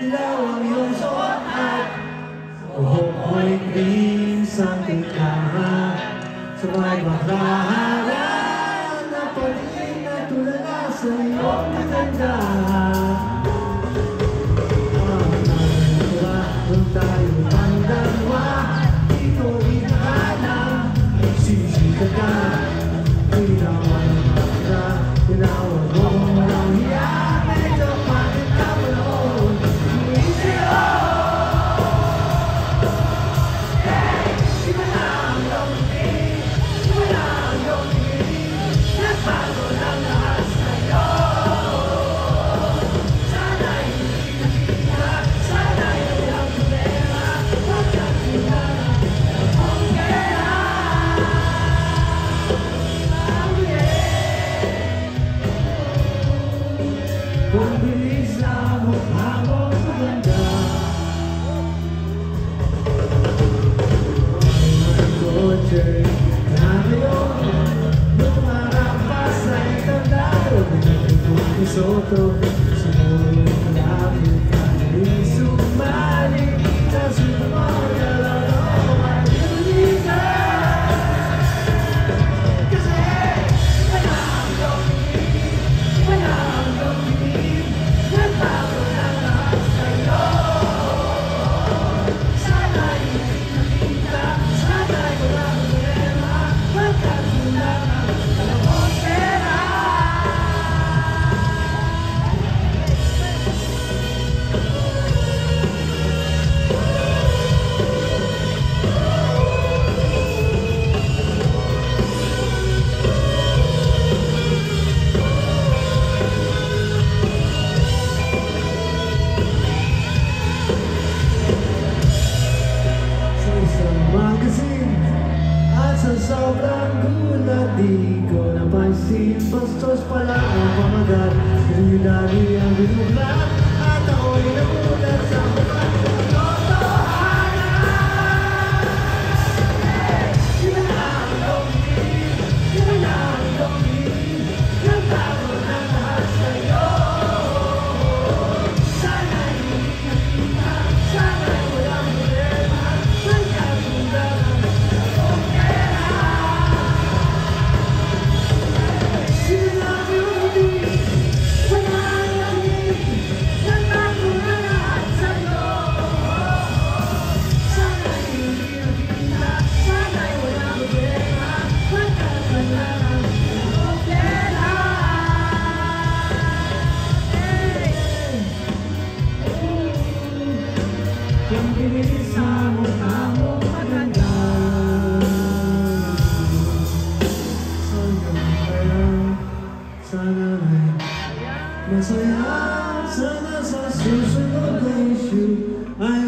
ilaw ang iyong suot at buhok mo'y green sa tikahan. Sabay baklaran na pag-ibig na tulala sa iyong kagandahan. Kung tayo ang dalawa, ito rin alam, nagsisikat ka. Tinawag ka, tinawag mo walang hiya, medyo pangit ka pa noon. Easy hey, iba na ang longin, iba na ang longin, nagbago ng lahat sa'yo. Sana'y hindi nakita, sana'y walang problema, pagkat sila okay lang. Kung bilis na mukha mo maganda, ang kotse na ngayon lumarampas sa ikandado. Pinagpipong isoto, sumuloy malapit ka rin sumali sa sunod na laro at lumikas. Kasi iba na ang longin, iba na ang longin, nagbago na lahat sa'yo. Sana'y hindi nakita, sana'y walang problema, pagkat wala kang dalawang pera. Sa isang magazine at sa sobrang gulat, di ko napansin, bastos pala ang pamagat. Yung dami ang binuglat at ako'y nagulat sa mga totohanan. Iba na ang longin, iba na ang longin, nagbago na lahat sa'yo. Sana'y hindi nakita, sana'y walang problema, pagkat wala kang pera. Iba na ang longin, iba na ang longin, nagbago na lahat sa'yo. Sana'y hindi nakita, sana'y walang problema, pagkat wala kang pera. Kung bilis sa mukha mo maganda, sana ay masaya. Sana sa susunod na issue ay